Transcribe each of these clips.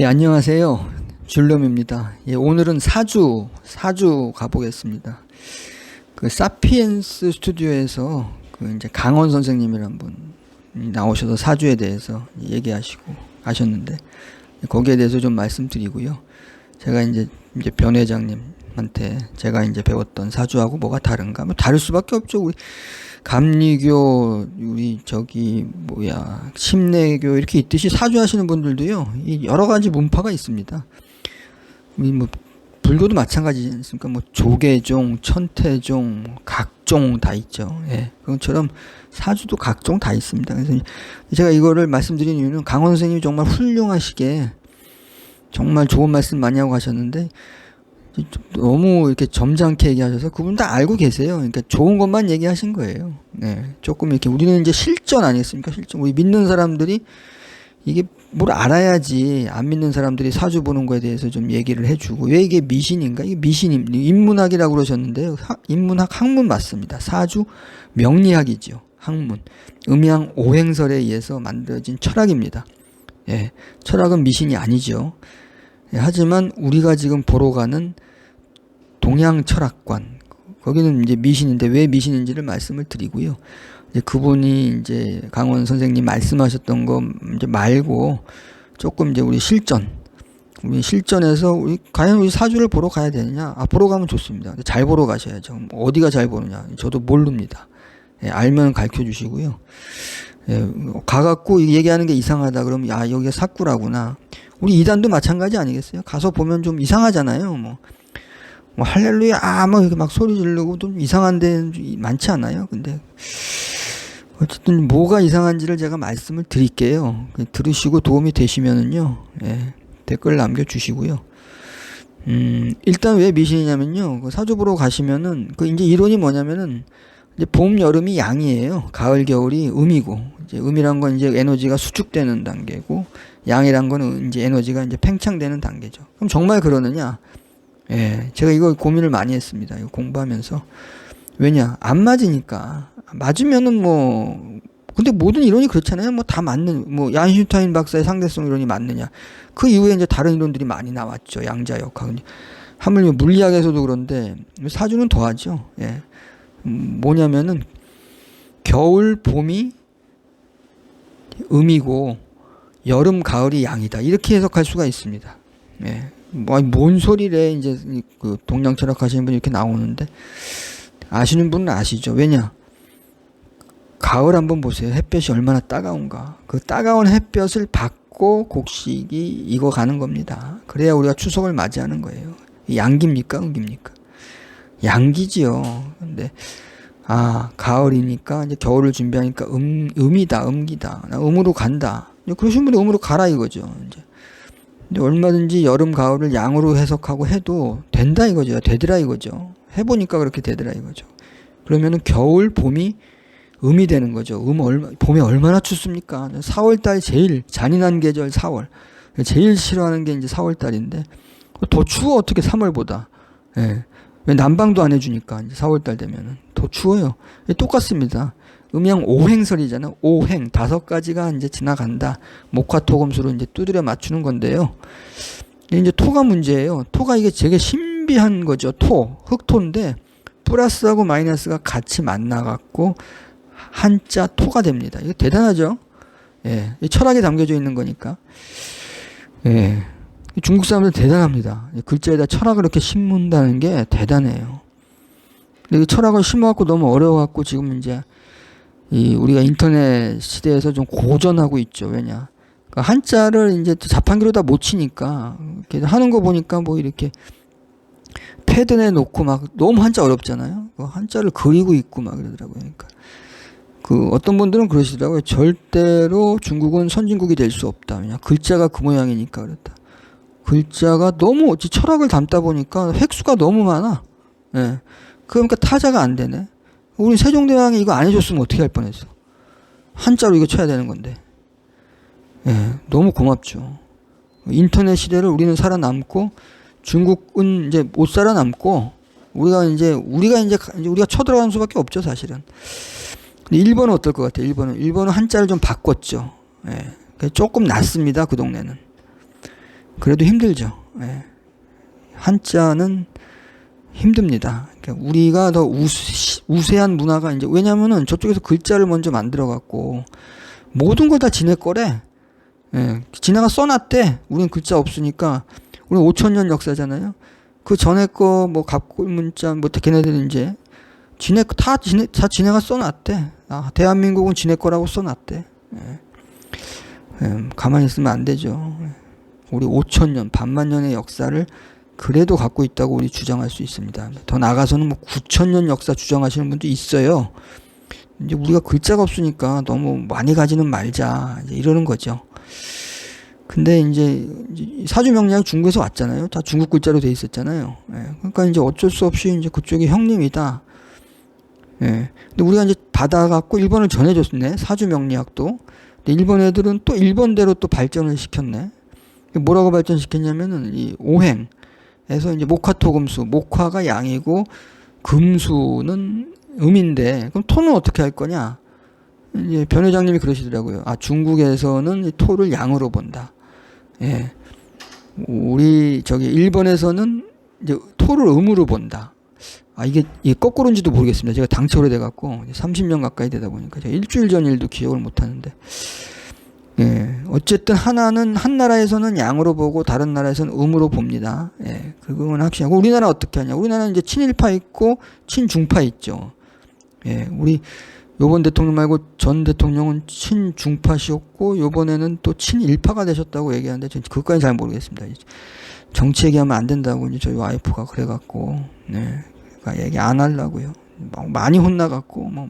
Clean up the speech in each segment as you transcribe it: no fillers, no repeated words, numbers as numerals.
예, 안녕하세요. 줄놈입니다. 예, 오늘은 사주 가보겠습니다. 그 사피엔스 스튜디오에서 그 이제 강원 선생님이란 분이 나오셔서 사주에 대해서 얘기하시고 하셨는데, 거기에 대해서 좀 말씀드리고요. 제가 이제 변 회장님한테 제가 이제 배웠던 사주하고 뭐가 다른가? 뭐 다를 수밖에 없죠. 우리 감리교, 우리 심내교 이렇게 있듯이 사주하시는 분들도요, 이 여러 가지 문파가 있습니다. 뭐 불교도 마찬가지지 않습니까? 뭐 조계종, 천태종, 각종 다 있죠. 예, 그것처럼 사주도 각종 다 있습니다. 그래서 제가 이거를 말씀드린 이유는 강원 선생님이 정말 훌륭하시게 정말 좋은 말씀 많이 하고 가셨는데, 너무 이렇게 점잖게 얘기하셔서 그분 다 알고 계세요. 그러니까 좋은 것만 얘기하신 거예요. 네. 조금 이렇게 우리는 이제 실전 아니겠습니까? 실전. 우리 믿는 사람들이 이게 뭘 알아야지, 안 믿는 사람들이 사주 보는 거에 대해서 좀 얘기를 해주고, 왜 이게 미신인가? 이게 인문학이라고 그러셨는데요. 인문학 학문 맞습니다. 사주 명리학이죠. 학문. 음양 오행설에 의해서 만들어진 철학입니다. 예. 철학은 미신이 아니죠. 예, 하지만 우리가 지금 보러 가는 동양 철학관, 거기는 이제 미신인데 왜 미신인지를 말씀을 드리고요. 이제 그분이 이제 강원 선생님 말씀하셨던 거 이제 말고 조금 이제 우리 실전에서 과연 우리 사주를 보러 가야 되느냐? 보러 가면 좋습니다. 잘 보러 가셔야죠. 어디가 잘 보느냐? 저도 모릅니다. 예, 알면 가르쳐 주시고요. 예, 가갖고 얘기하는 게 이상하다 그러면 여기가 사꾸라구나. 우리 이단도 마찬가지 아니겠어요? 가서 보면 좀 이상하잖아요. 뭐 할렐루야 뭐 이렇게 막 소리 지르고 좀 이상한 데 많지 않아요? 근데 어쨌든 뭐가 이상한지를 제가 말씀을 드릴게요. 들으시고 도움이 되시면은요, 예, 댓글 남겨주시고요. 일단 왜 미신이냐면요, 그 사주 보러 가시면은 그 이제 이론이 뭐냐면은 이제 봄, 여름이 양이에요. 가을, 겨울이 음이고, 이제 음이란 건 이제 에너지가 수축되는 단계고, 양이란 거는 이제 에너지가 이제 팽창되는 단계죠. 그럼 정말 그러느냐? 예, 제가 이거 고민을 많이 했습니다. 이거 공부하면서. 왜냐? 안 맞으니까. 맞으면은 근데 모든 이론이 그렇잖아요. 다 맞는, 야인슈타인 박사의 상대성 이론이 맞느냐. 그 이후에 이제 다른 이론들이 많이 나왔죠. 양자역학. 하물며 물리학에서도 그런데, 사주는 더하죠. 예. 뭐냐면은, 겨울, 봄이 음이고, 여름, 가을이 양이다. 이렇게 해석할 수가 있습니다. 예. 뭔 소리래. 이제 그 동양 철학 하시는 분이 이렇게 나오는데, 아시는 분은 아시죠. 왜냐? 가을 한번 보세요. 햇볕이 얼마나 따가운가. 그 따가운 햇볕을 받고 곡식이 익어가는 겁니다. 그래야 우리가 추석을 맞이하는 거예요. 양기입니까? 음기입니까? 양기지요. 근데 가을이니까 이제 겨울을 준비하니까 음이다, 음기다. 나 음으로 간다. 그러신 분이 음으로 가라 이거죠. 이제. 근데 얼마든지 여름, 가을을 양으로 해석하고 해도 된다 이거죠. 되더라 이거죠. 해보니까 그렇게 되더라 이거죠. 그러면은 겨울, 봄이 음이 되는 거죠. 봄에 얼마나 춥습니까? 4월달 제일 잔인한 계절 4월. 제일 싫어하는 게 이제 4월달인데 더 추워 어떻게 3월보다. 예. 왜 난방도 안 해주니까 이제 4월달 되면은 더 추워요. 똑같습니다. 음양 오행설이잖아요. 오행 5가지가 이제 지나간다. 목화토금수로 이제 두드려 맞추는 건데요. 이제 토가 문제예요. 토가 이게 되게 신비한 거죠. 흑토인데 플러스하고 마이너스가 같이 만나갖고 한자 토가 됩니다. 이거 대단하죠? 예. 철학에 담겨져 있는 거니까. 예. 중국 사람들 대단합니다. 글자에다 철학을 이렇게 심는다는 게 대단해요. 근데 철학을 심어갖고 너무 어려워갖고 지금 이제 우리가 인터넷 시대에서 좀 고전하고 있죠. 왜냐? 그러니까 한자를 이제 자판기로 다 못 치니까 이렇게 하는 거 보니까 이렇게 패드에 놓고 너무 한자 어렵잖아요. 한자를 그리고 있고 그러더라고요. 그러니까 어떤 분들은 그러시더라고요. 절대로 중국은 선진국이 될 수 없다. 왜냐? 글자가 그 모양이니까 그렇다. 글자가 너무 철학을 담다 보니까 획수가 너무 많아. 예. 그러니까 타자가 안 되네. 우리 세종대왕이 이거 안 해줬으면 어떻게 할 뻔했어. 한자로 이거 쳐야 되는 건데. 예. 너무 고맙죠. 인터넷 시대를 우리는 살아남고 중국은 이제 못 살아남고 우리가 쳐들어가는 수밖에 없죠, 사실은. 근데 일본은 어떨 것 같아요? 일본은 한자를 좀 바꿨죠. 예. 조금 낫습니다, 그 동네는. 그래도 힘들죠. 예. 한자는 힘듭니다. 그러니까 우리가 더 우세한 문화가 이제 왜냐면은 저쪽에서 글자를 먼저 만들어 갖고 모든 걸 다 지네 거래. 예. 지네가 써놨대. 우린 글자 없으니까. 우리 5,000년 역사잖아요. 그 전에 거 뭐 갑골 문자 뭐 걔네들은 이제 다 지네가 써놨대. 아, 대한민국은 지네 거라고 써놨대. 예. 예. 가만히 있으면 안 되죠. 우리 5,000년, 반만 년의 역사를 그래도 갖고 있다고 우리 주장할 수 있습니다. 더 나아가서는 뭐 9,000년 역사 주장하시는 분도 있어요. 이제 우리가 글자가 없으니까 너무 많이 가지는 말자 이제 이러는 거죠. 근데 이제 사주명리학이 중국에서 왔잖아요. 다 중국 글자로 돼 있었잖아요. 예. 그러니까 이제 어쩔 수 없이 이제 그쪽이 형님이다. 예. 근데 우리가 이제 받아갖고 일본을 전해줬네. 사주명리학도. 근데 일본 애들은 또 일본대로 또 발전을 시켰네. 뭐라고 발전시켰냐면은 이 오행에서 이제 목화토금수, 목화가 양이고 금수는 음인데 그럼 토는 어떻게 할 거냐? 이제 변 회장님이 그러시더라고요. 아, 중국에서는 이 토를 양으로 본다. 예. 우리 저기 일본에서는 이제 토를 음으로 본다. 아, 이게 거꾸로인지도 모르겠습니다. 제가 당체 오래돼갖고 30년 가까이 되다 보니까 제가 일주일 전 일도 기억을 못 하는데. 예. 어쨌든 하나는 한 나라에서는 양으로 보고 다른 나라에서는 음으로 봅니다. 예. 그건 확실하고 우리나라 어떻게 하냐? 우리나라는 이제 친일파 있고 친중파 있죠. 예. 우리 요번 대통령 말고 전 대통령은 친중파시였고 요번에는 또 친일파가 되셨다고 얘기하는데 전 그것까지 잘 모르겠습니다. 정치 얘기하면 안 된다고 이제 저희 와이프가 그래갖고 네. 그러니까 얘기 안 하려고요. 많이 혼나갖고 뭐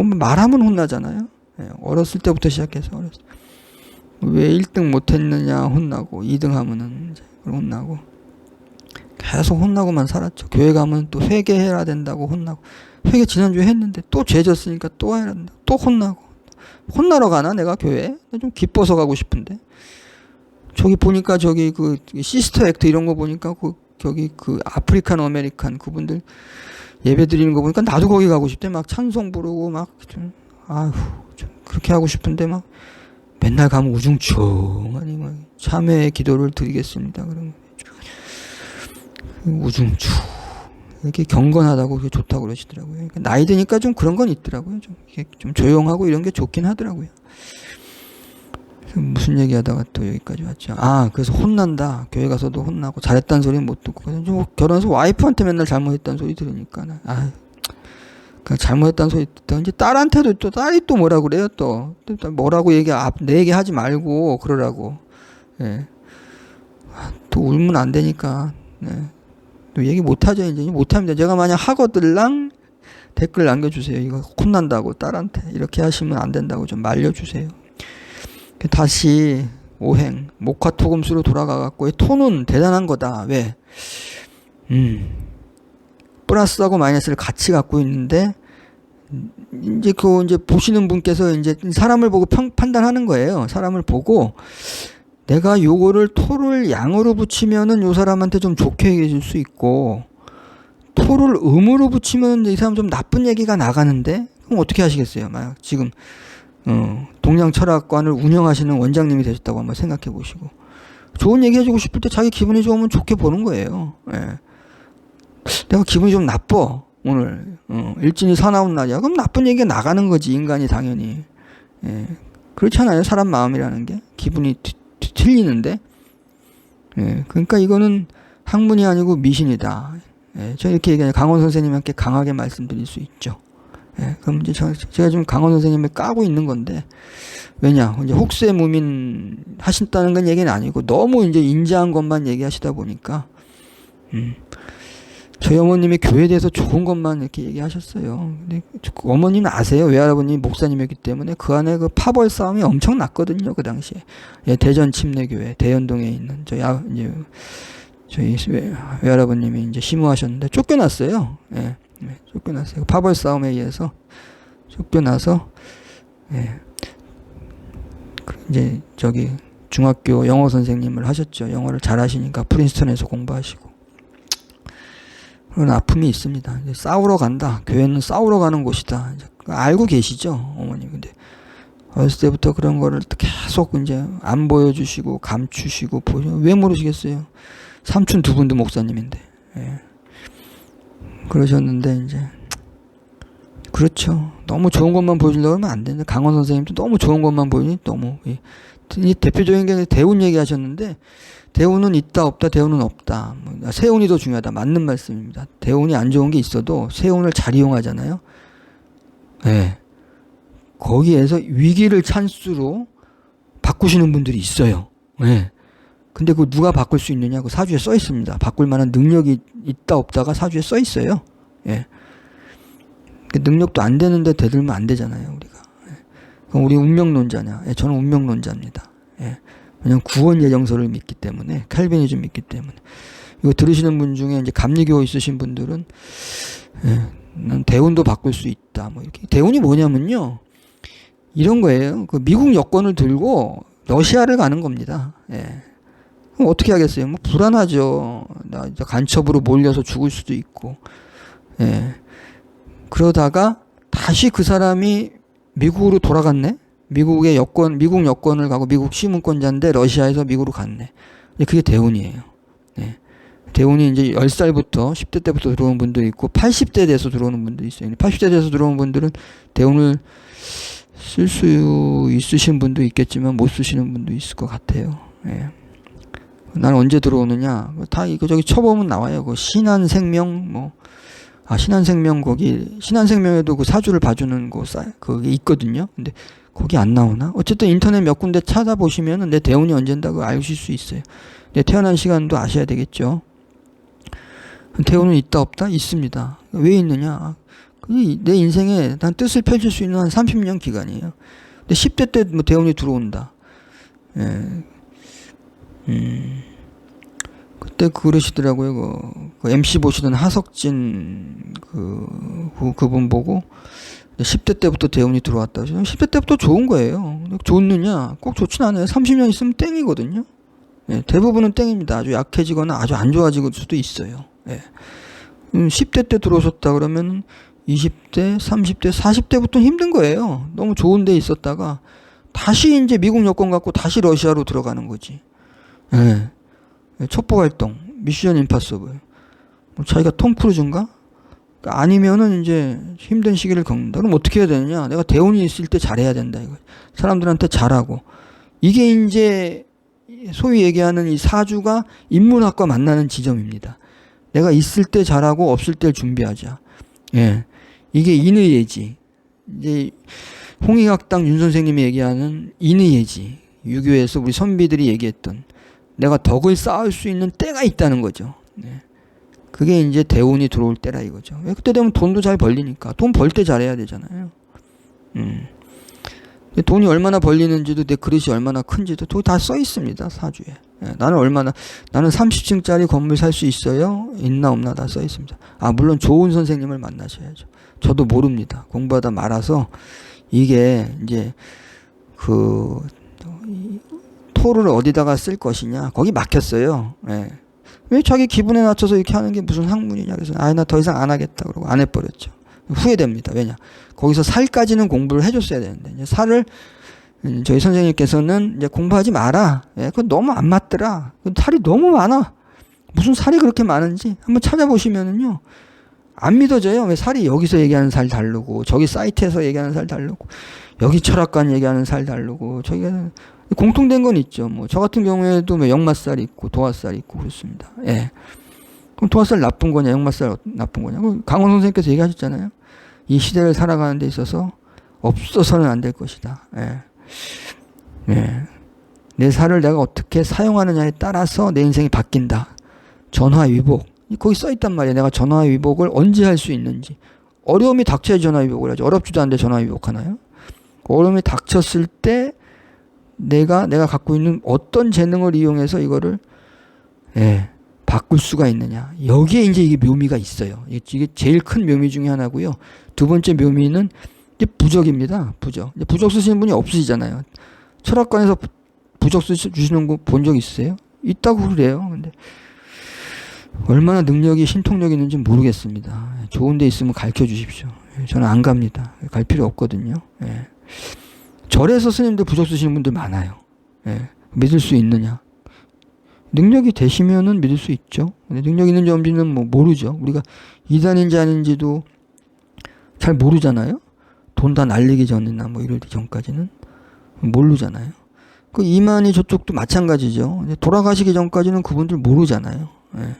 말하면 혼나잖아요. 예. 어렸을 때부터 시작해서 왜 1등 못했느냐 혼나고 2등 하면은 이제 혼나고 계속 혼나고만 살았죠. 교회 가면 또 회개해야 된다고 혼나고 회개 지난주에 했는데 또 죄 졌으니까 또 해야 된다. 또 혼나고 혼나러 가나 내가 교회? 좀 기뻐서 가고 싶은데 저기 보니까 저기 그 시스터 액트 이런 거 보니까 저기 그 아프리칸 아메리칸 그분들 예배 드리는 거 보니까 나도 거기 가고 싶대. 막 찬송 부르고 막 좀 아휴 좀 그렇게 하고 싶은데 막 맨날 가면 우중충하니 막 참회의 기도를 드리겠습니다. 그런 우중충 이렇게 경건하다고 그게 좋다고 그러시더라고요. 그러니까 나이 드니까 좀 그런 건 있더라고요. 좀 조용하고 이런 게 좋긴 하더라고요. 무슨 얘기하다가 또 여기까지 왔죠. 아, 그래서 혼난다. 교회 가서도 혼나고 잘했다는 소리는 못 듣고 결혼해서 와이프한테 맨날 잘못했다는 소리 들으니까 그냥 잘못했다는 소리 듣다 이제 딸한테도 또 딸이 또 뭐라 그래요. 또 뭐라고 내 얘기하지 말고 그러라고. 예. 또 울면 안 되니까. 네. 또 얘기 못하죠. 이제 못합니다. 제가 만약 하거들랑 댓글 남겨주세요. 이거 혼난다고 딸한테 이렇게 하시면 안 된다고 좀 말려주세요. 다시 오행 목화토금수로 돌아가갖고 토는 대단한 거다. 왜? 플러스하고 마이너스를 같이 갖고 있는데 이제 이제 보시는 분께서 이제 사람을 보고 판단하는 거예요. 사람을 보고 내가 요거를 토를 양으로 붙이면은 요 사람한테 좀 좋게 얘기해 줄 수 있고 토를 음으로 붙이면 이 사람 좀 나쁜 얘기가 나가는데 그럼 어떻게 하시겠어요? 만약 지금 동양철학관을 운영하시는 원장님이 되셨다고 한번 생각해 보시고 좋은 얘기 해주고 싶을 때 자기 기분이 좋으면 좋게 보는 거예요. 예. 내가 기분이 좀 나빠 오늘 일진이 사나운 날이야. 그럼 나쁜 얘기가 나가는 거지 인간이 당연히. 예. 그렇잖아요. 사람 마음이라는 게 기분이 틀리는데. 예. 그러니까 이거는 학문이 아니고 미신이다. 예. 저 이렇게 얘기하면 강원 선생님한테 강하게 말씀드릴 수 있죠. 예. 그럼 이제 제가 지금 강원 선생님을 까고 있는 건데 왜냐 이제 혹세무민 하신다는 건 얘기는 아니고 너무 이제 인자한 것만 얘기하시다 보니까 저희 어머님이 교회에 대해서 좋은 것만 이렇게 얘기하셨어요. 근데 어머님은 아세요? 외할아버님이 목사님이었기 때문에 그 안에 그 파벌 싸움이 엄청 났거든요. 그 당시에. 예, 대전 침례교회 대연동에 있는 저희 외할아버님이 이제 심우하셨는데 쫓겨났어요. 예, 쫓겨났어요. 파벌 싸움에 의해서 쫓겨나서 예, 이제 저기 중학교 영어 선생님을 하셨죠. 영어를 잘하시니까 프린스턴에서 공부하시고. 그런 아픔이 있습니다. 싸우러 간다. 교회는 싸우러 가는 곳이다. 알고 계시죠, 어머니. 근데 어렸을 때부터 그런 거를 계속 이제 안 보여주시고 감추시고 왜 모르시겠어요? 삼촌 두 분도 목사님인데. 예. 그러셨는데 이제 그렇죠. 너무 좋은 것만 보여주려고 하면 안 되는데 강원 선생님도 너무 좋은 것만 보이니 너무 이 대표적인 게 대운 얘기하셨는데 대운은 있다 없다 대운은 없다. 세운이 더 중요하다. 맞는 말씀입니다. 대운이 안 좋은 게 있어도 세운을 잘 이용하잖아요. 네. 거기에서 위기를 찬스로 바꾸시는 분들이 있어요. 네. 근데 그 누가 바꿀 수 있느냐? 그 사주에 써 있습니다. 바꿀 만한 능력이 있다 없다가 사주에 써 있어요. 예. 그 능력도 안 되는데 대들면 안 되잖아요, 우리가. 예. 그럼 우리 운명론자냐? 예, 저는 운명론자입니다. 예. 왜냐면 구원 예정설을 믿기 때문에, 칼빈이즘 믿기 때문에. 이거 들으시는 분 중에 이제 감리교 있으신 분들은 난 대운도 바꿀 수 있다. 뭐 이렇게. 대운이 뭐냐면요. 이런 거예요. 그 미국 여권을 들고 러시아를 가는 겁니다. 예. 그럼 어떻게 하겠어요? 뭐 불안하죠. 나 이제 간첩으로 몰려서 죽을 수도 있고. 예. 그러다가 다시 그 사람이 미국으로 돌아갔네? 미국 여권을 가고 미국 시민권자인데 러시아에서 미국으로 갔네. 그게 대운이에요. 예. 대운이 이제 10살부터 10대 때부터 들어오는 분도 있고 80대 돼서 들어오는 분도 있어요. 80대 돼서 들어오는 분들은 대운을 쓸 수 있으신 분도 있겠지만 못 쓰시는 분도 있을 것 같아요. 예. 나는 언제 들어오느냐? 다 이거 저기 쳐보면 나와요. 그 신한생명 신한생명 신한생명에도 그 사주를 봐주는 그게 있거든요. 근데 거기 안 나오나? 어쨌든 인터넷 몇 군데 찾아보시면은 내 대운이 언젠다고 아실 수 있어요. 내 태어난 시간도 아셔야 되겠죠. 대운은 있다 없다? 있습니다. 왜 있느냐? 내 인생에 난 뜻을 펼칠 수 있는 한 30년 기간이에요. 근데 10대 때 뭐 대운이 들어온다. 예. 그때 그러시더라고요. 그 MC 보시던 하석진 그분 보고 10대 때부터 대운이 들어왔다. 10대 때부터 좋은 거예요. 좋느냐? 꼭 좋진 않아요. 30년 있으면 땡이거든요. 예, 대부분은 땡입니다. 아주 약해지거나 아주 안 좋아질 수도 있어요. 예. 10대 때 들어오셨다 그러면 20대, 30대, 40대부터 힘든 거예요. 너무 좋은 데 있었다가 다시 이제 미국 여권 갖고 다시 러시아로 들어가는 거지. 예. 첩보 활동, 미션 임파서블. 자기가 톰 크루즈인가? 아니면은 이제 힘든 시기를 겪는다. 그럼 어떻게 해야 되느냐? 내가 대운이 있을 때 잘해야 된다. 이거. 사람들한테 잘하고. 이게 이제 소위 얘기하는 이 사주가 인문학과 만나는 지점입니다. 내가 있을 때 잘하고 없을 때 준비하자. 예. 이게 인의예지. 이제 홍익학당 윤 선생님이 얘기하는 인의예지. 유교에서 우리 선비들이 얘기했던 내가 덕을 쌓을 수 있는 때가 있다는 거죠. 네. 그게 이제 대운이 들어올 때라 이거죠. 그때 되면 돈도 잘 벌리니까. 돈 벌 때 잘해야 되잖아요. 돈이 얼마나 벌리는지도 내 그릇이 얼마나 큰지도 다 써 있습니다. 사주에. 예, 나는 30층짜리 건물 살 수 있어요? 있나 없나 다 써 있습니다. 물론 좋은 선생님을 만나셔야죠. 저도 모릅니다. 공부하다 말아서 이게 이제 토를 어디다가 쓸 것이냐 거기 막혔어요. 예. 왜 자기 기분에 맞춰서 이렇게 하는 게 무슨 학문이냐 그래서 나 더 이상 안 하겠다 그러고 안 해버렸죠. 후회됩니다. 왜냐 거기서 살까지는 공부를 해줬어야 되는데 이제 살을 저희 선생님께서는 이제 공부하지 마라. 예, 그건 너무 안 맞더라. 살이 너무 많아. 무슨 살이 그렇게 많은지 한번 찾아보시면은요 안 믿어져요. 왜 살이 여기서 얘기하는 살 다르고 저기 사이트에서 얘기하는 살 다르고 여기 철학관 얘기하는 살 다르고 저기가 공통된 건 있죠. 뭐 저 같은 경우에도 뭐 역맛살 있고 도화살 있고 그렇습니다. 예. 그럼 도화살 나쁜 거냐, 역맛살 나쁜 거냐? 강원 선생님께서 얘기하셨잖아요. 이 시대를 살아가는 데 있어서 없어서는 안 될 것이다. 예. 예. 내 살을 내가 어떻게 사용하느냐에 따라서 내 인생이 바뀐다. 전화위복. 거기 써 있단 말이에요. 내가 전화위복을 언제 할 수 있는지. 어려움이 닥쳐야 전화위복을 하죠. 어렵지도 않은데 전화위복 하나요? 어려움이 닥쳤을 때 내가 갖고 있는 어떤 재능을 이용해서 이거를 바꿀 수가 있느냐. 여기에 이제 이게 묘미가 있어요. 이게 제일 큰 묘미 중에 하나고요. 두 번째 묘미는 이제 부적입니다. 부적. 부적 쓰시는 분이 없으시잖아요. 철학관에서 부적 주시는 거 본 적 있으세요? 있다고 그래요. 근데 얼마나 능력이 신통력이 있는지 모르겠습니다. 좋은 데 있으면 가르쳐 주십시오. 저는 안 갑니다. 갈 필요 없거든요. 절에서 스님들 부적 쓰시는 분들 많아요. 예. 믿을 수 있느냐? 능력이 되시면은 믿을 수 있죠. 근데 능력 있는지 없는지는 뭐 모르죠. 우리가 이단인지 아닌지도 잘 모르잖아요. 돈 다 날리기 전이나 뭐 이럴 전까지는 모르잖아요. 그 이만희 저쪽도 마찬가지죠. 돌아가시기 전까지는 그분들 모르잖아요. 예.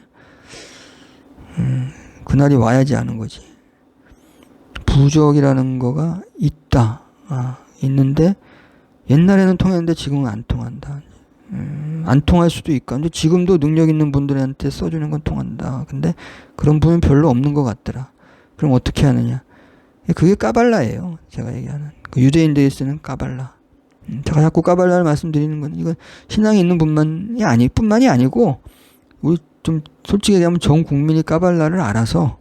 그날이 와야지 아는 거지. 부적이라는 거가 있다. 있는데 옛날에는 통했는데 지금은 안 통한다. 안 통할 수도 있고, 근데 지금도 능력 있는 분들한테 써주는 건 통한다. 근데 그런 분은 별로 없는 것 같더라. 그럼 어떻게 하느냐? 그게 까발라예요. 제가 얘기하는. 그 유대인들이 쓰는 까발라. 제가 자꾸 까발라를 말씀드리는 건 이건 신앙이 있는 뿐만이 아니고 우리 좀 솔직히 얘기하면 전 국민이 까발라를 알아서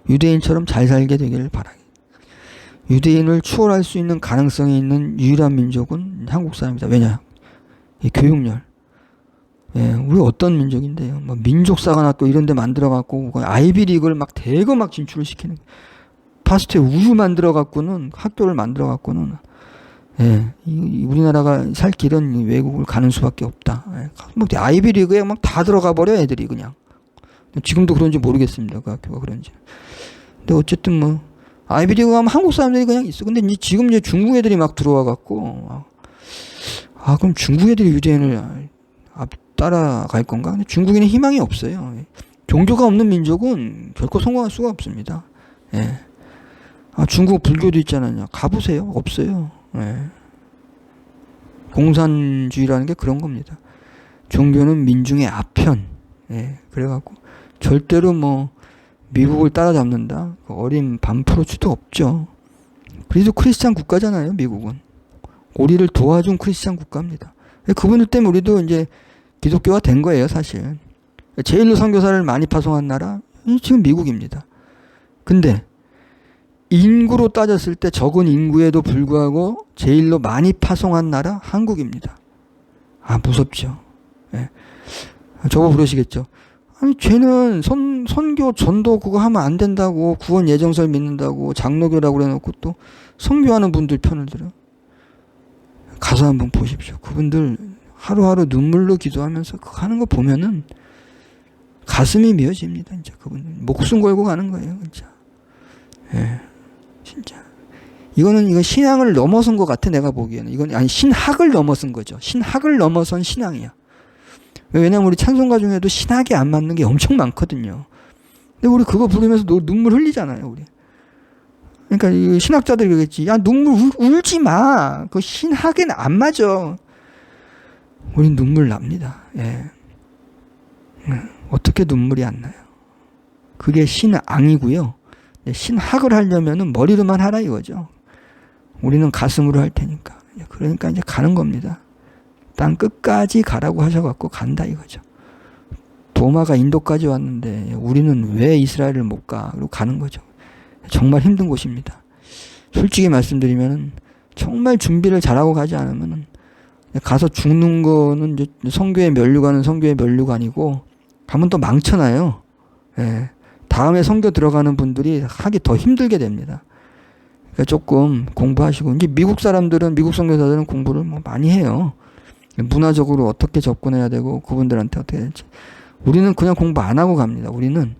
유대인처럼 잘 살게 되기를 바라요. 유대인을 추월할 수 있는 가능성이 있는 유일한 민족은 한국 사람이다. 왜냐? 이 교육열. 예, 우리 어떤 민족인데요? 뭐 민족사관학교 이런 데 만들어갖고 아이비리그를 막 대거 막 진출을 시키는. 파스트에 우유 만들어갖고는 학교를 만들어갖고는 예, 우리나라가 살 길은 외국을 가는 수밖에 없다. 예, 뭐 아이비리그에 막 다 들어가 버려 애들이 그냥. 지금도 그런지 모르겠습니다. 그 학교가 그런지. 근데 어쨌든 뭐 아이비리그 가면 한국 사람들이 그냥 있어. 근데 지금 이제 중국 애들이 막 들어와갖고 그럼 중국 애들이 유대인을 따라갈 건가? 근데 중국인은 희망이 없어요. 종교가 없는 민족은 결코 성공할 수가 없습니다. 예. 중국 불교도 있잖아요. 가보세요. 없어요. 예. 공산주의라는 게 그런 겁니다. 종교는 민중의 아편. 예. 그래갖고 절대로 뭐 미국을 따라잡는다. 그 어린 반프로츠도 없죠. 그래도 크리스찬 국가잖아요. 미국은. 우리를 도와준 크리스찬 국가입니다. 그분들 때문에 우리도 이제 기독교화 된 거예요. 사실. 제일로 선교사를 많이 파송한 나라 지금 미국입니다. 근데 인구로 따졌을 때 적은 인구에도 불구하고 제일로 많이 파송한 나라 한국입니다. 무섭죠. 예. 저거 그러시겠죠. 아니 쟤는 선교 전도 그거 하면 안 된다고 구원 예정설 믿는다고 장로교라고 그래놓고 또 선교하는 분들 편을 들어. 가서 한번 보십시오. 그분들 하루하루 눈물로 기도하면서 그거 하는 거 보면은 가슴이 미어집니다. 진짜 그분들 목숨 걸고 가는 거예요. 진짜. 예. 진짜. 이건 신앙을 넘어선 것 같아, 내가 보기에는. 이건, 신학을 넘어선 거죠. 신학을 넘어선 신앙이야. 왜냐면 우리 찬송가 중에도 신학에 안 맞는 게 엄청 많거든요. 근데 우리 그거 부르면서 눈물 흘리잖아요, 우리. 그러니까 이 신학자들이 그러겠지. 야, 눈물 울지 마. 그 신학에는 안 맞아. 우린 눈물 납니다. 예. 어떻게 눈물이 안 나요? 그게 신앙이고요. 신학을 하려면은 머리로만 하라 이거죠. 우리는 가슴으로 할 테니까. 그러니까 이제 가는 겁니다. 땅 끝까지 가라고 하셔갖고 간다 이거죠. 도마가 인도까지 왔는데 우리는 왜 이스라엘을 못 가? 그리고 가는 거죠. 정말 힘든 곳입니다. 솔직히 말씀드리면 정말 준비를 잘하고 가지 않으면 가서 죽는 거는 이제 선교의 면류관은 선교의 면류관이고 가면 또 망쳐놔요. 예. 다음에 선교 들어가는 분들이 하기 더 힘들게 됩니다. 그러니까 조금 공부하시고 이제 미국 사람들은 미국 선교사들은 공부를 뭐 많이 해요. 문화적으로 어떻게 접근해야 되고 그분들한테 어떻게 될지. 우리는 그냥 공부 안 하고 갑니다. 우리는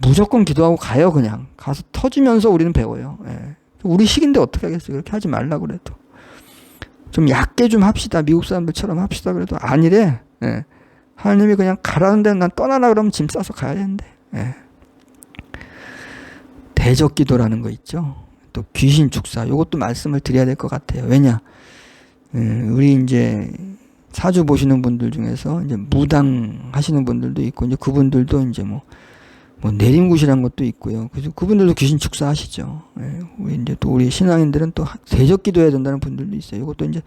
무조건 기도하고 가요. 그냥 가서 터지면서 우리는 배워요. 예. 우리 식인데 어떻게 하겠어요. 그렇게 하지 말라고 그래도 좀 얕게 좀 합시다. 미국 사람들처럼 합시다. 그래도 아니래. 예. 하나님이 그냥 가라는 데는 난 떠나라 그러면 짐 싸서 가야 되는데. 예. 대적기도라는 거 있죠. 또 귀신 축사. 이것도 말씀을 드려야 될 것 같아요. 왜냐? 우리 이제 사주 보시는 분들 중에서 이제 무당 하시는 분들도 있고 이제 그분들도 이제 뭐 내림굿이라는 것도 있고요. 그래서 그분들도 귀신 축사 하시죠. 예. 우리 이제 또 우리 신앙인들은 또 대적기도 해야 된다는 분들도 있어요. 이것도 이제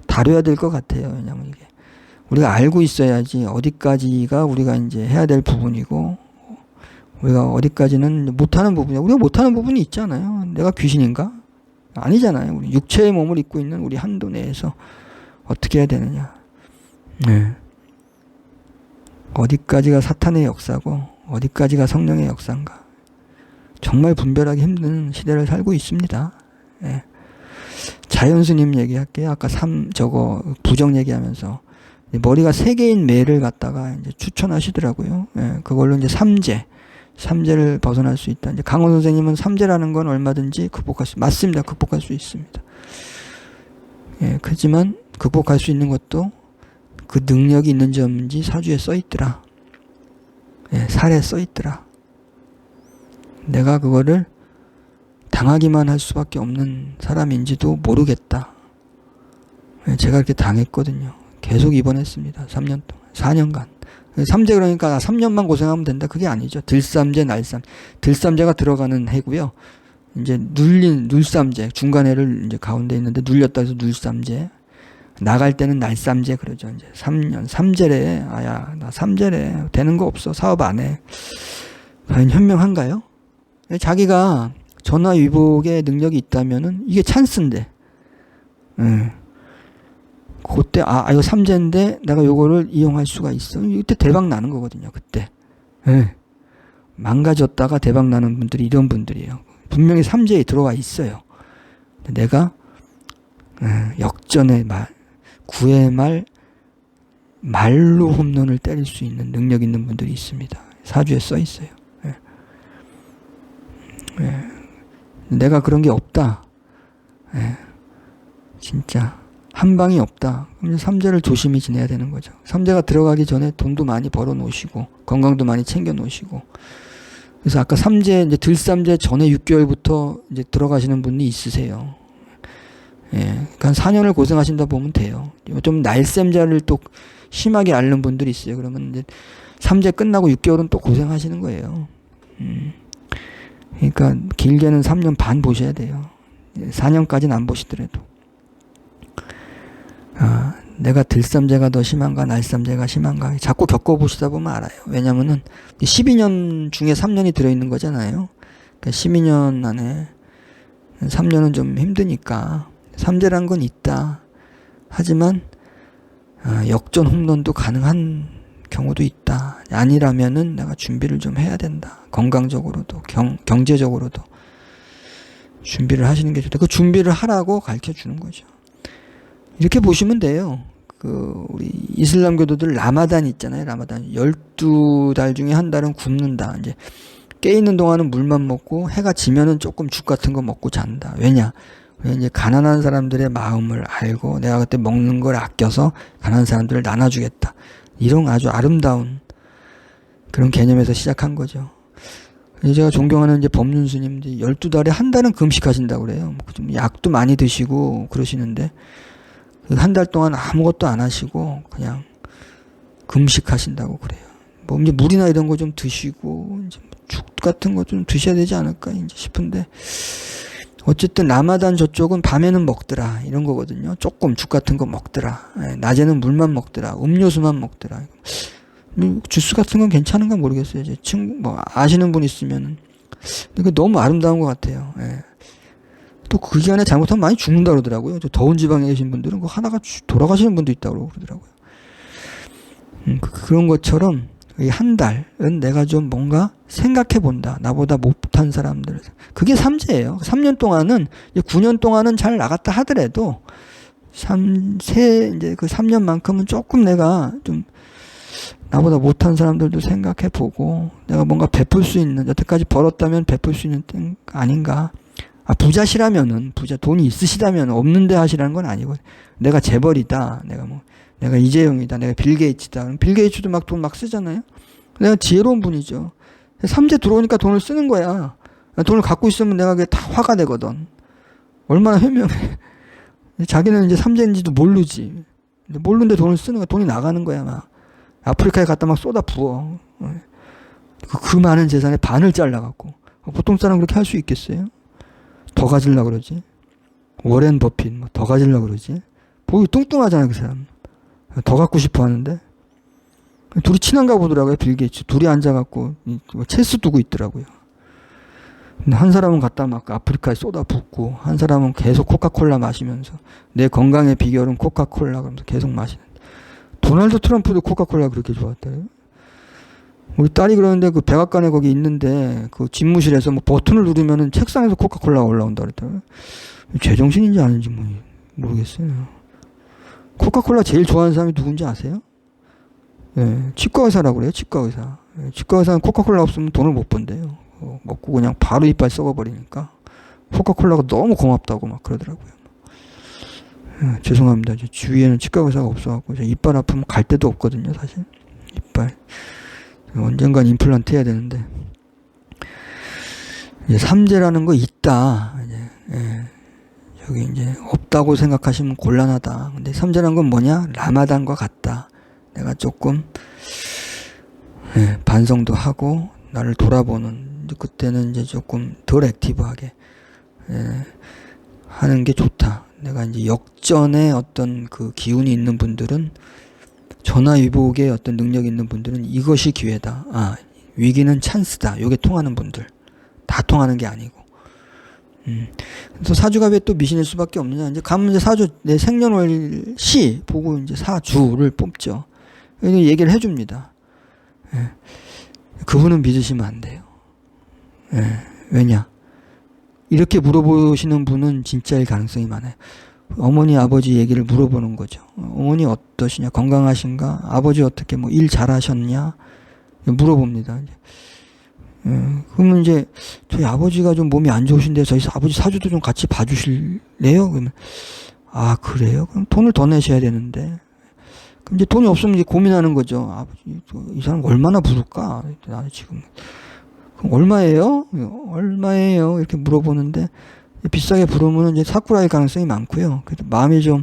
다뤄야 될 것 같아요. 왜냐면 이게 우리가 알고 있어야지 어디까지가 우리가 이제 해야 될 부분이고 우리가 어디까지는 못하는 부분이야. 우리가 못하는 부분이 있잖아요. 내가 귀신인가? 아니잖아요. 우리 육체의 몸을 입고 있는 우리 한도 내에서 어떻게 해야 되느냐. 네. 어디까지가 사탄의 역사고 어디까지가 성령의 역사인가. 정말 분별하기 힘든 시대를 살고 있습니다. 네. 자연스님 얘기할게요. 아까 부정 얘기하면서 머리가 3개인 매를 갖다가 이제 추천하시더라고요. 예, 그걸로 이제 삼재를 벗어날 수 있다. 이제 강원 선생님은 삼재라는 건 얼마든지 맞습니다. 극복할 수 있습니다. 예, 그렇지만 극복할 수 있는 것도 그 능력이 있는지 없는지 사주에 써 있더라. 예, 살에 써 있더라. 내가 그거를 당하기만 할 수밖에 없는 사람인지도 모르겠다. 예, 제가 그렇게 당했거든요. 계속 입원했습니다. 3년 동안. 4년간. 삼재 그러니까 3년만 고생하면 된다. 그게 아니죠. 들삼재, 들삼재가 들어가는 해고요. 이제 눌삼재, 중간해를 이제 가운데 있는데 눌렸다 해서 눌삼재. 나갈 때는 날삼재 그러죠. 이제 3년, 삼재래. 아야, 나 삼재래. 되는 거 없어. 사업 안 해. 과연 현명한가요? 자기가 전화위복의 능력이 있다면은 이게 찬스인데. 그때 이거 삼재인데 내가 요거를 이용할 수가 있어. 이때 대박 나는 거거든요. 그때. 망가졌다가 대박 나는 분들이 이런 분들이에요. 분명히 삼재에 들어와 있어요. 내가 역전의 말, 구의 말로 홈런을 때릴 수 있는 능력 있는 분들이 있습니다. 사주에 써 있어요. 내가 그런 게 없다. 진짜. 한 방이 없다. 그럼 삼재를 조심히 지내야 되는 거죠. 삼재가 들어가기 전에 돈도 많이 벌어 놓으시고, 건강도 많이 챙겨 놓으시고. 그래서 아까 삼재, 이제 들삼재 전에 6개월부터 이제 들어가시는 분이 있으세요. 예. 그러니까 4년을 고생하신다 보면 돼요. 좀 날쌘자를 또 심하게 앓는 분들이 있어요. 그러면 이제 삼재 끝나고 6개월은 또 고생하시는 거예요. 그러니까 길게는 3년 반 보셔야 돼요. 4년까지는 안 보시더라도. 내가 들삼재가 더 심한가 날삼재가 심한가 자꾸 겪어보시다 보면 알아요. 왜냐면은 12년 중에 3년이 들어있는 거잖아요. 그러니까 12년 안에 3년은 좀 힘드니까 삼재란 건 있다. 하지만 역전 홈런도 가능한 경우도 있다. 아니라면은 내가 준비를 좀 해야 된다. 건강적으로도 경제적으로도 준비를 하시는 게 좋다. 그 준비를 하라고 가르쳐 주는 거죠. 이렇게 보시면 돼요. 우리 이슬람교도들 라마단 있잖아요. 라마단. 12달 중에 한 달은 굶는다. 이제 깨 있는 동안은 물만 먹고 해가 지면은 조금 죽 같은 거 먹고 잔다. 왜냐 이제 가난한 사람들의 마음을 알고 내가 그때 먹는 걸 아껴서 가난한 사람들을 나눠주겠다. 이런 아주 아름다운 그런 개념에서 시작한 거죠. 제가 존경하는 이제 법륜스님 12달에 한 달은 금식하신다고 그래요. 좀 약도 많이 드시고 그러시는데 한 달 동안 아무것도 안 하시고 그냥 금식하신다고 그래요. 뭐 이제 물이나 이런 거 좀 드시고 이제 죽 같은 거 좀 드셔야 되지 않을까 이제 싶은데 어쨌든 라마단 저쪽은 밤에는 먹더라 이런 거거든요. 조금 죽 같은 거 먹더라. 낮에는 물만 먹더라. 음료수만 먹더라. 주스 같은 건 괜찮은가 모르겠어요. 이제 아시는 분 있으면은 근데 너무 아름다운 것 같아요. 또 그 기간에 잘못하면 많이 죽는다 그러더라고요. 저 더운 지방에 계신 분들은 그 하나가 돌아가시는 분도 있다고 그러더라고요. 그런 것처럼 이 한 달은 내가 좀 뭔가 생각해 본다. 나보다 못한 사람들. 그게 삼재예요. 3년 동안은, 9년 동안은 잘 나갔다 하더라도, 이제 그 3년만큼은 조금 내가 좀, 나보다 못한 사람들도 생각해 보고, 내가 뭔가 베풀 수 있는, 여태까지 벌었다면 베풀 수 있는 때 아닌가. 부자시라면은, 돈이 있으시다면 없는데 하시라는 건 아니고, 내가 재벌이다. 내가 이재용이다. 내가 빌 게이츠다. 그럼 빌 게이츠도 막 돈 막 쓰잖아요. 내가 지혜로운 분이죠. 삼재 들어오니까 돈을 쓰는 거야. 돈을 갖고 있으면 내가 그게 다 화가 되거든. 얼마나 현명해. 자기는 이제 삼재인지도 모르지. 모르는데 돈을 쓰는 거야. 돈이 나가는 거야, 막. 아프리카에 갔다 막 쏟아 부어. 그 많은 재산의 반을 잘라갖고. 보통 사람 그렇게 할 수 있겠어요? 더 가지려고 그러지. 워렌 버핏, 더 가지려고 그러지. 보기 뚱뚱하잖아, 그 사람. 더 갖고 싶어 하는데. 둘이 친한가 보더라고요, 빌 게이츠. 둘이 앉아갖고, 체스 두고 있더라고요. 근데 한 사람은 갖다 막 아프리카에 쏟아 붓고, 한 사람은 계속 코카콜라 마시면서, 내 건강의 비결은 코카콜라 그러면서 계속 마시는. 도널드 트럼프도 코카콜라 그렇게 좋아했대요. 우리 딸이 그러는데 그 백악관에 거기 있는데, 그 집무실에서 뭐 버튼을 누르면은 책상에서 코카콜라가 올라온다 그랬더라고요. 제정신인지 아닌지 모르겠어요. 코카콜라 제일 좋아하는 사람이 누군지 아세요? 예, 치과 의사라고 그래요. 치과 의사. 예, 치과 의사는 코카콜라 없으면 돈을 못 번대요. 먹고 그냥 바로 이빨 썩어버리니까 코카콜라가 너무 고맙다고 막 그러더라고요. 예, 죄송합니다. 주위에는 치과 의사가 없어갖고 이빨 아프면 갈 데도 없거든요. 사실 이빨 언젠간 임플란트 해야 되는데 이제 삼재라는 거 있다. 이제, 예, 여기 이제 없다고 생각하시면 곤란하다. 근데 삼재라는 건 뭐냐? 라마단과 같다. 내가 조금 예, 반성도 하고 나를 돌아보는 그때는 이제 조금 덜 액티브하게 예, 하는 게 좋다. 내가 이제 역전의 어떤 그 기운이 있는 분들은 전화위복의 어떤 능력이 있는 분들은 이것이 기회다. 아, 위기는 찬스다. 요게 통하는 분들. 다 통하는 게 아니고. 그래서 사주가 왜 또 미신일 수밖에 없느냐. 이제 가면 이제 사주, 내 생년월 시 보고 이제 사주를 뽑죠. 얘기를 해줍니다. 예. 그분은 믿으시면 안 돼요. 예. 왜냐? 이렇게 물어보시는 분은 진짜일 가능성이 많아요. 어머니, 아버지 얘기를 물어보는 거죠. 어머니 어떠시냐? 건강하신가? 아버지 어떻게 뭐 일 잘하셨냐? 물어봅니다. 예. 그러면 이제 저희 아버지가 좀 몸이 안 좋으신데 저희 아버지 사주도 좀 같이 봐주실래요? 그러면 아 그래요? 그럼 돈을 더 내셔야 되는데 그럼 이제 돈이 없으면 이제 고민하는 거죠. 아버지 이 사람 얼마나 부를까? 나 지금 그럼 얼마예요? 얼마예요? 이렇게 물어보는데 비싸게 부르면 이제 사쿠라일 가능성이 많고요. 그래도 마음이 좀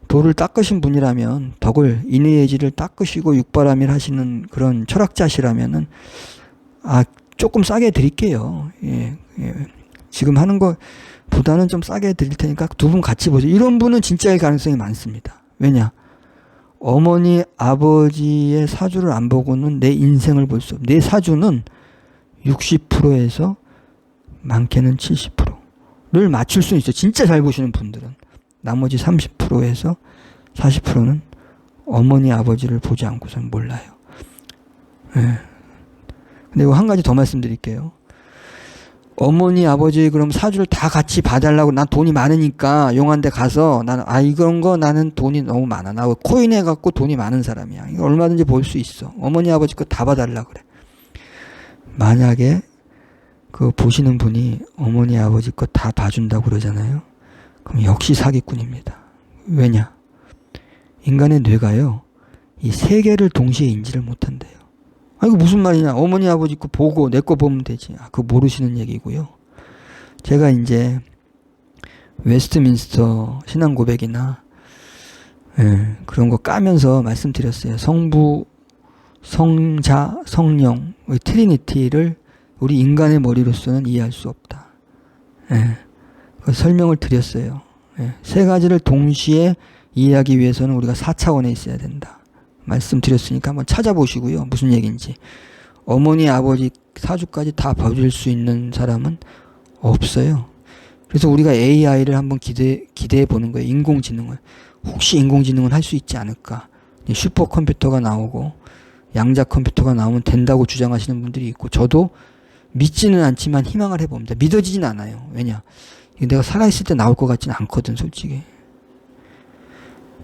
도를 닦으신 분이라면 덕을 인의예지를 닦으시고 육바라밀 하시는 그런 철학자시라면은 아 조금 싸게 드릴게요. 예, 예. 지금 하는 거보다는 좀 싸게 드릴 테니까 두 분 같이 보세요. 이런 분은 진짜일 가능성이 많습니다. 왜냐? 어머니, 아버지의 사주를 안 보고는 내 인생을 볼 수 없어요. 내 사주는 60%에서 많게는 70%를 맞출 수 있어요. 진짜 잘 보시는 분들은. 나머지 30%에서 40%는 어머니, 아버지를 보지 않고서는 몰라요. 예. 근데 이거 한 가지 더 말씀드릴게요. 어머니, 아버지 그럼 사주를 다 같이 봐달라고 난 돈이 많으니까 용한 데 가서 나는 이런 거 나는 돈이 너무 많아. 나 코인 해갖고 돈이 많은 사람이야. 이거 얼마든지 볼 수 있어. 어머니, 아버지 거 다 봐달라 그래. 만약에 그 보시는 분이 어머니, 아버지 거 다 봐준다고 그러잖아요. 그럼 역시 사기꾼입니다. 왜냐? 인간의 뇌가요. 이 세 개를 동시에 인지를 못한대요. 이거 무슨 말이냐. 어머니, 아버지 거 보고 내 거 보면 되지. 그거 모르시는 얘기고요. 제가 이제 웨스트민스터 신앙고백이나 예, 그런 거 까면서 말씀드렸어요. 성부, 성자, 성령의 트리니티를 우리 인간의 머리로서는 이해할 수 없다. 예, 그 설명을 드렸어요. 예, 세 가지를 동시에 이해하기 위해서는 우리가 4차원에 있어야 된다. 말씀드렸으니까 한번 찾아보시고요. 무슨 얘기인지. 어머니, 아버지 사주까지 다 봐줄 수 있는 사람은 없어요. 그래서 우리가 AI를 한번 기대해 보는 거예요. 인공지능을. 혹시 인공지능은 할 수 있지 않을까. 슈퍼컴퓨터가 나오고 양자 컴퓨터가 나오면 된다고 주장하시는 분들이 있고 저도 믿지는 않지만 희망을 해봅니다. 믿어지진 않아요. 왜냐? 내가 살아있을 때 나올 것 같지는 않거든 솔직히.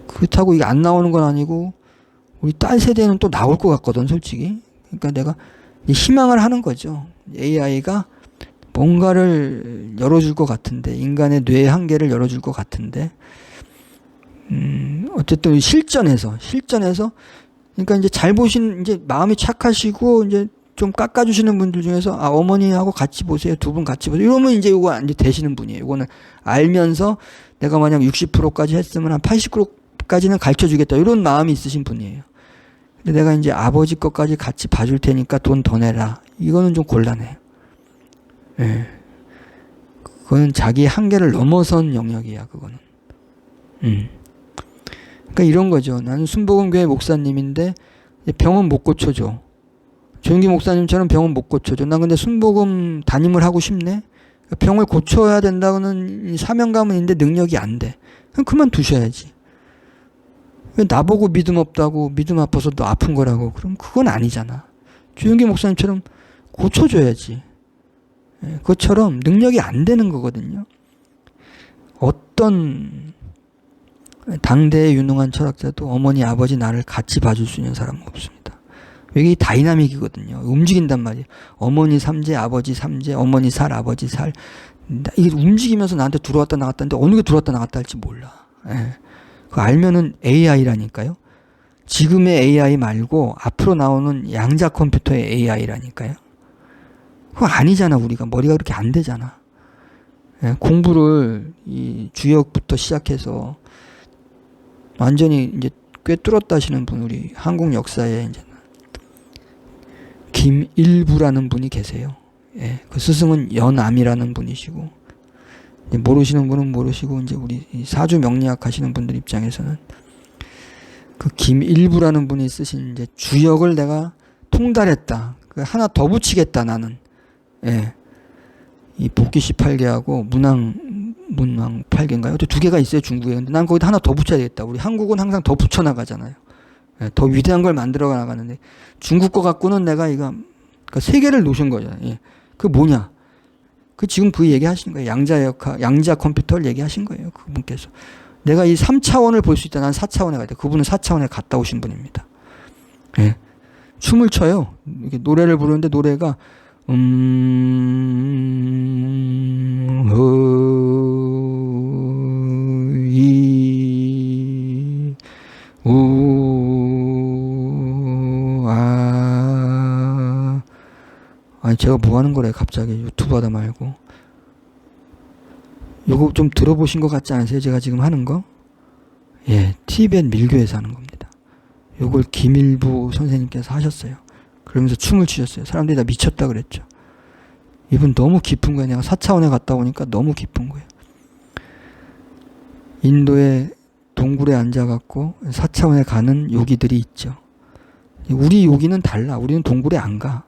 그렇다고 이게 안 나오는 건 아니고 우리 딸 세대는 또 나올 것 같거든 솔직히. 그러니까 내가 희망을 하는 거죠. AI가 뭔가를 열어줄 것 같은데 인간의 뇌의 한계를 열어줄 것 같은데 어쨌든 실전에서 그러니까 이제 잘 보신 이제 마음이 착하시고 이제 좀 깎아주시는 분들 중에서 어머니하고 같이 보세요. 두 분 같이 보세요. 이러면 이제 이거 이제 되시는 분이에요. 이거는 알면서 내가 만약 60%까지 했으면 한 80%까지는 가르쳐 주겠다. 이런 마음이 있으신 분이에요. 근데 내가 이제 아버지 것까지 같이 봐줄 테니까 돈 더 내라. 이거는 좀 곤란해요. 예. 그거는 자기 한계를 넘어선 영역이야, 그거는. 그러니까 이런 거죠. 나는 순복음교회 목사님인데 병은 못 고쳐줘. 조영기 목사님처럼 병은 못 고쳐줘. 난 근데 순복음 담임을 하고 싶네. 병을 고쳐야 된다고는 사명감은 있는데 능력이 안 돼. 그럼 그만두셔야지. 왜 나보고 믿음 없다고 믿음 아파서 너 아픈 거라고. 그럼 그건 아니잖아. 조영기 목사님처럼 고쳐줘야지. 그것처럼 능력이 안 되는 거거든요. 어떤 당대의 유능한 철학자도 어머니, 아버지, 나를 같이 봐줄 수 있는 사람은 없습니다. 이게 다이나믹이거든요. 움직인단 말이에요. 어머니 삼재, 아버지 삼재, 어머니 살, 아버지 살. 이게 움직이면서 나한테 들어왔다 나갔다 하는데 어느 게 들어왔다 나갔다 할지 몰라. 예. 그거 알면은 AI라니까요. 지금의 AI 말고 앞으로 나오는 양자 컴퓨터의 AI라니까요. 그거 아니잖아. 우리가 머리가 그렇게 안 되잖아. 예. 공부를 이 주역부터 시작해서 완전히 이제 꿰뚫었다 하시는 분, 우리 한국 역사에 이제 김일부라는 분이 계세요. 예, 그 스승은 연암이라는 분이시고, 모르시는 분은 모르시고, 이제 우리 사주 명리학 하시는 분들 입장에서는 그 김일부라는 분이 쓰신 이제 주역을 내가 통달했다. 그 하나 더 붙이겠다, 나는. 예. 이 복귀 18개하고 문왕 8개인가요? 두 개가 있어요, 중국에. 근데 난 거기다 하나 더 붙여야 되겠다. 우리 한국은 항상 더 붙여나가잖아요. 예, 더 위대한 걸 만들어 나가는데, 중국 거 갖고는 내가 이거, 그러니까 세 개를 놓으신 거잖아요. 예. 그 뭐냐? 그 지금 그 얘기 하신 거예요. 양자 컴퓨터를 얘기하신 거예요. 그분께서. 내가 이 3차원을 볼 수 있다. 난 4차원에 가야 돼. 그분은 4차원에 갔다 오신 분입니다. 예. 춤을 춰요. 이렇게 노래를 부르는데 노래가, 아니, 제가 뭐 하는 거래, 갑자기. 유튜브 하다 말고. 요거 좀 들어보신 것 같지 않으세요? 제가 지금 하는 거? 예, 티벳 밀교에서 하는 겁니다. 요걸 김일부 선생님께서 하셨어요. 그러면서 춤을 추셨어요. 사람들이 다 미쳤다 그랬죠. 이분 너무 깊은 거예요. 내가 4차원에 갔다 오니까 너무 깊은 거예요. 인도의 동굴에 앉아갖고 4차원에 가는 요기들이 있죠. 우리 요기는 달라. 우리는 동굴에 안 가.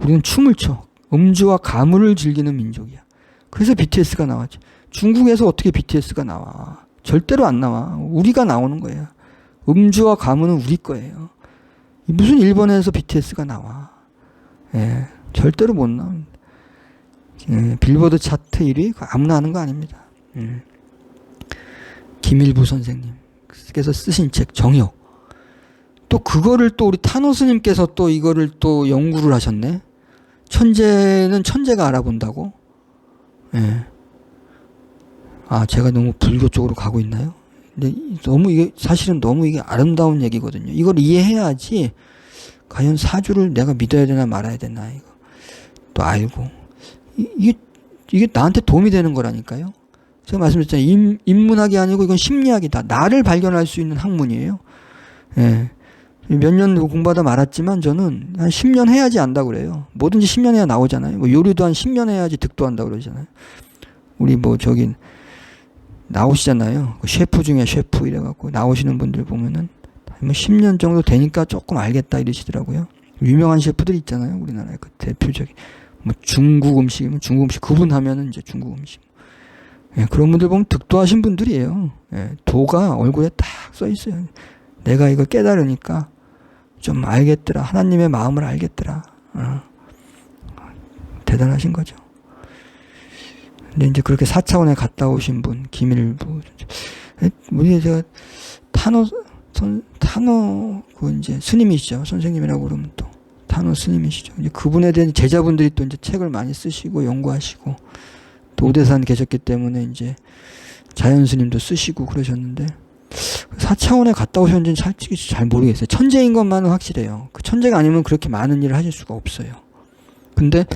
우리는 춤을 춰. 음주와 가물을 즐기는 민족이야. 그래서 BTS가 나왔죠. 중국에서 어떻게 BTS가 나와? 절대로 안 나와. 우리가 나오는 거예요. 음주와 가물은 우리 거예요. 무슨 일본에서 BTS가 나와? 예, 절대로 못 나옵니다. 예, 빌보드 차트 1위 아무나 하는 거 아닙니다. 김일부 선생님께서 쓰신 책 정역. 또 그거를 또 우리 타노 스님께서 또 이거를 또 연구를 하셨네. 천재는 천재가 알아본다고. 예. 아, 제가 너무 불교 쪽으로 가고 있나요? 근데 너무 이게 사실은 너무 이게 아름다운 얘기거든요. 이걸 이해해야지 과연 사주를 내가 믿어야 되나 말아야 되나 이거 또 알고 이게 나한테 도움이 되는 거라니까요. 제가 말씀드렸잖아요. 인문학이 아니고 이건 심리학이다. 나를 발견할 수 있는 학문이에요. 예. 몇 년 공부하다 말았지만 저는 한 10년 해야지 안다고 그래요. 뭐든지 10년 해야 나오잖아요. 뭐 요리도 한 10년 해야지 득도한다고 그러잖아요. 우리 뭐 저기 나오시잖아요. 셰프 중에 셰프 이래갖고 나오시는 분들 보면은 뭐 10년 정도 되니까 조금 알겠다 이러시더라고요. 유명한 셰프들 있잖아요. 우리나라의 그 대표적인 뭐 중국 음식이면 중국 음식 구분하면은 이제 중국 음식. 예, 그런 분들 보면 득도하신 분들이에요. 예, 도가 얼굴에 딱 써 있어요. 내가 이거 깨달으니까 좀 알겠더라. 하나님의 마음을 알겠더라. 대단하신 거죠. 근데 이제 그렇게 4차원에 갔다 오신 분, 김일부. 우리 제가 타노, 그 이제 스님이시죠. 선생님이라고 그러면 또. 타노 스님이시죠. 이제 그분에 대한 제자분들이 또 이제 책을 많이 쓰시고 연구하시고 또 오대산 계셨기 때문에 이제 자연 스님도 쓰시고 그러셨는데 4차원에 갔다 오셨는지는 솔직히 잘 모르겠어요. 천재인 것만은 확실해요. 그 천재가 아니면 그렇게 많은 일을 하실 수가 없어요. 근데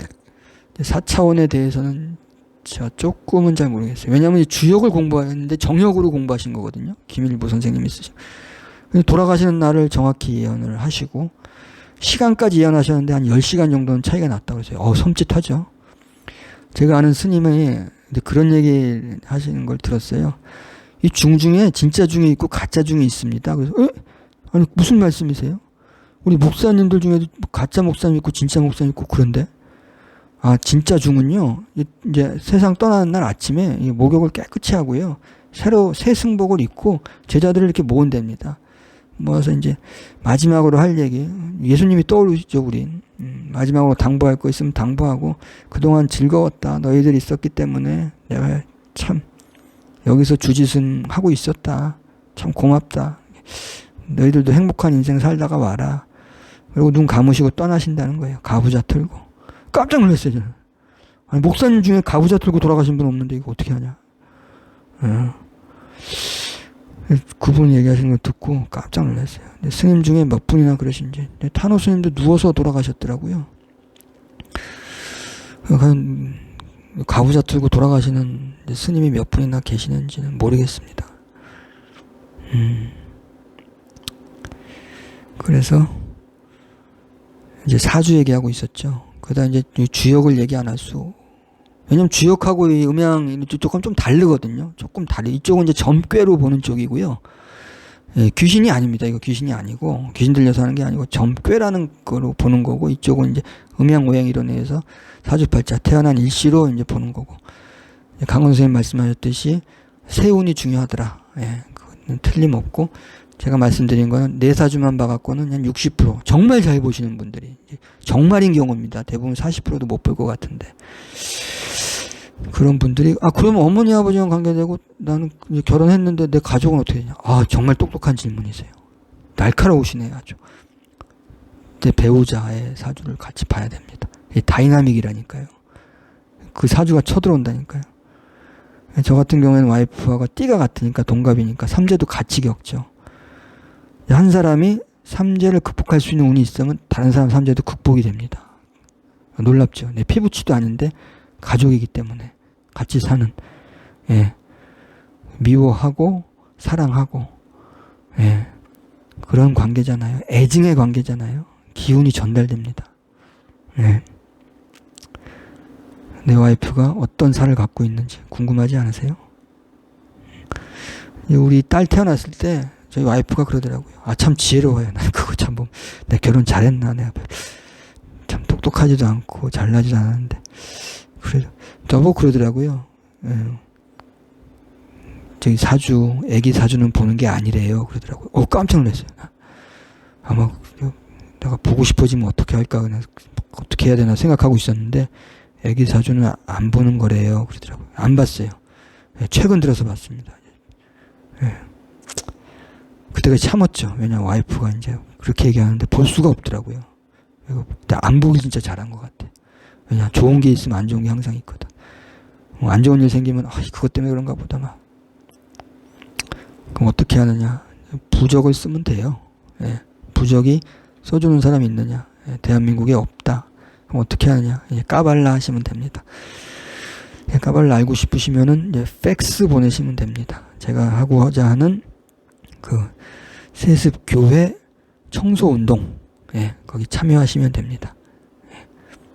4차원에 대해서는 제가 조금은 잘 모르겠어요. 왜냐하면 주역을 공부하는데 정역으로 공부하신 거거든요. 김일부 선생님이 쓰신. 돌아가시는 날을 정확히 예언을 하시고 시간까지 예언하셨는데 한 10시간 정도는 차이가 났다고 그랬어요. 섬찟하죠. 제가 아는 스님이 그런 얘기 하시는 걸 들었어요. 이 중에 진짜 중이 있고 가짜 중이 있습니다. 그래서 아니 무슨 말씀이세요? 우리 목사님들 중에도 가짜 목사님 있고 진짜 목사님 있고 그런데 아 진짜 중은요 이제 세상 떠나는 날 아침에 목욕을 깨끗이 하고요 새로 새 승복을 입고 제자들을 이렇게 모은답니다. 모아서 이제 마지막으로 할 얘기 예수님이 떠오르시죠. 우린 마지막으로 당부할 거 있으면 당부하고 그동안 즐거웠다. 너희들 있었기 때문에 내가 참 여기서 주짓은 하고 있었다. 참 고맙다. 너희들도 행복한 인생 살다가 와라. 그리고 눈 감으시고 떠나신다는 거예요. 가부좌 틀고. 깜짝 놀랐어요, 저는. 아니, 목사님 중에 가부좌 틀고 돌아가신 분 없는데 이거 어떻게 하냐. 그분 얘기하시는 거 듣고 깜짝 놀랐어요. 근데 스님 중에 몇 분이나 그러신지. 탄호 스님도 누워서 돌아가셨더라고요. 가부좌 틀고 돌아가시는 스님이 몇 분이나 계시는지는 모르겠습니다. 그래서 이제 사주 얘기하고 있었죠. 그러다 이제 주역을 얘기 안 할 수. 왜냐면 주역하고 이 음양 조금 좀 다르거든요. 조금 다르. 이쪽은 이제 점괘로 보는 쪽이고요. 예, 귀신이 아닙니다. 이거 귀신이 아니고 귀신 들려서 하는 게 아니고 점괘라는 거로 보는 거고, 이쪽은 이제 음양 오행 이론에 의해서 사주팔자 태어난 일시로 이제 보는 거고. 강원 선생님 말씀하셨듯이 세운이 중요하더라. 예, 그건 틀림없고, 제가 말씀드린 거는 내 사주만 봐갖고는 한 60% 정말 잘 보시는 분들이 정말인 경우입니다. 대부분 40%도 못 볼 것 같은데, 그런 분들이 그러면 어머니 아버지랑 관계되고 나는 이제 결혼했는데 내 가족은 어떻게 되냐. 정말 똑똑한 질문이세요. 날카로우시네요. 아주. 내 배우자의 사주를 같이 봐야 됩니다. 이 다이나믹이라니까요. 그 사주가 쳐들어온다니까요. 저 같은 경우에는 와이프하고 띠가 같으니까 동갑이니까 삼재도 같이 겪죠. 한 사람이 삼재를 극복할 수 있는 운이 있으면 다른 사람 삼재도 극복이 됩니다. 놀랍죠. 내 피부치도 아닌데 가족이기 때문에 같이 사는, 예, 미워하고 사랑하고, 예, 그런 관계잖아요. 애증의 관계잖아요. 기운이 전달됩니다. 예. 내 와이프가 어떤 살을 갖고 있는지 궁금하지 않으세요? 우리 딸 태어났을 때 저희 와이프가 그러더라고요. 참 지혜로워요. 난 그거 참 보면 내가 결혼 잘했나. 내가 참 똑똑하지도 않고 잘나지도 않았는데. 그래, 저보고 그러더라고요. 예. 저기 사주, 애기 사주는 보는 게 아니래요. 그러더라고요. 깜짝 놀랐어요. 아마 내가 보고 싶어지면 어떻게 할까, 그냥 어떻게 해야 되나 생각하고 있었는데, 애기 사주는 안 보는 거래요. 그러더라고요. 안 봤어요. 예, 최근 들어서 봤습니다. 예. 그때가 참았죠. 왜냐면 와이프가 이제 그렇게 얘기하는데 볼 수가 없더라고요. 안 보기 진짜 잘한 것 같아. 왜냐, 좋은 게 있으면 안 좋은 게 항상 있거든. 안 좋은 일 생기면 그것 때문에 그런가 보다 막. 그럼 어떻게 하느냐? 부적을 쓰면 돼요. 예. 부적이 써주는 사람이 있느냐? 예. 대한민국에 없다. 그럼 어떻게 하느냐? 까발라 하시면 됩니다. 예. 까발라 알고 싶으시면은 이제 팩스 보내시면 됩니다. 제가 하고자 하는 그 세습 교회 청소 운동, 예. 거기 참여하시면 됩니다.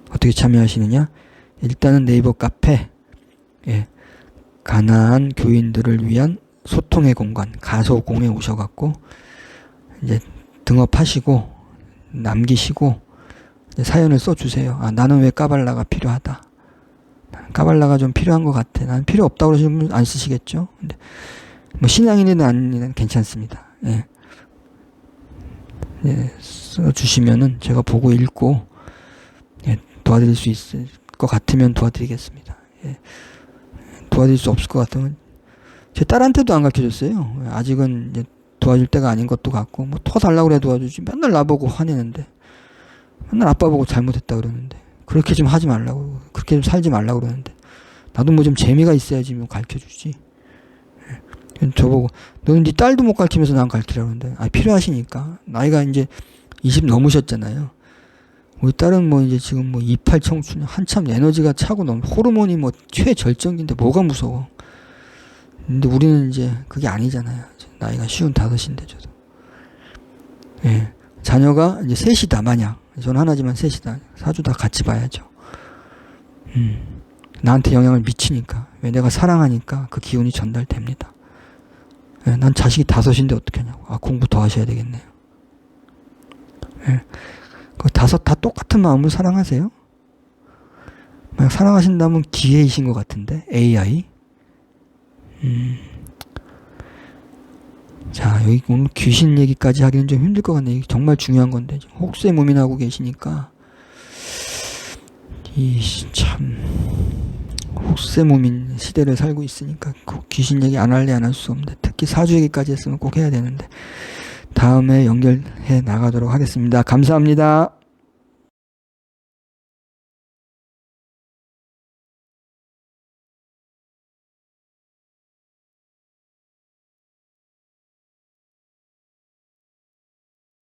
어떻게 참여하시느냐? 일단은 네이버 카페, 예, 가난한 교인들을 위한 소통의 공간 가소공에 오셔갖고 이제 등업하시고 남기시고 이제 사연을 써주세요. 나는 왜 까발라가 필요하다. 까발라가 좀 필요한 것 같아. 난 필요 없다고 그러시는 분 안 쓰시겠죠? 근데 뭐 신앙인이든 아니든 괜찮습니다. 예. 예, 써주시면은 제가 보고 읽고, 예, 도와드릴 수 있을 것 같으면 도와드리겠습니다. 예. 도와드릴 수 없을 것 같으면 제 딸한테도 안 가르쳐줬어요. 아직은 이제 도와줄 때가 아닌 것도 같고, 뭐 더 달라고 그래 도와주지. 맨날 나보고 화내는데, 맨날 아빠 보고 잘못했다 그러는데, 그렇게 좀 하지 말라고, 그렇게 좀 살지 말라고 그러는데, 나도 뭐 좀 재미가 있어야지 뭐 가르쳐주지. 예. 저보고 너는 네 딸도 못 가르치면서 난 가르치라고 그러는데, 필요하시니까. 나이가 이제 20 넘으셨잖아요. 우리 딸은 뭐 이제 지금 뭐 이팔 청춘, 한참 에너지가 차고 너무 호르몬이 뭐 최절정인데 뭐가 무서워. 근데 우리는 이제 그게 아니잖아요. 나이가 55인데 저도. 예. 자녀가 이제 셋이다 마냥. 저는 하나지만 셋이다. 사주 다 같이 봐야죠. 나한테 영향을 미치니까. 왜 내가 사랑하니까 그 기운이 전달됩니다. 예. 난 자식이 5인데 어떻게 하냐고. 공부 더 하셔야 되겠네요. 예. 그 5 다 똑같은 마음으로 사랑하세요. 만약 사랑하신다면 기회이신 것 같은데, AI. 자, 여기 오늘 귀신 얘기까지 하기는 좀 힘들 것 같네. 이게 정말 중요한 건데, 혹세 무민하고 계시니까, 참, 독세무민 시대를 살고 있으니까 꼭 귀신 얘기 안 할래 안 할 수 없는데, 특히 사주 얘기까지 했으면 꼭 해야 되는데 다음에 연결해 나가도록 하겠습니다. 감사합니다.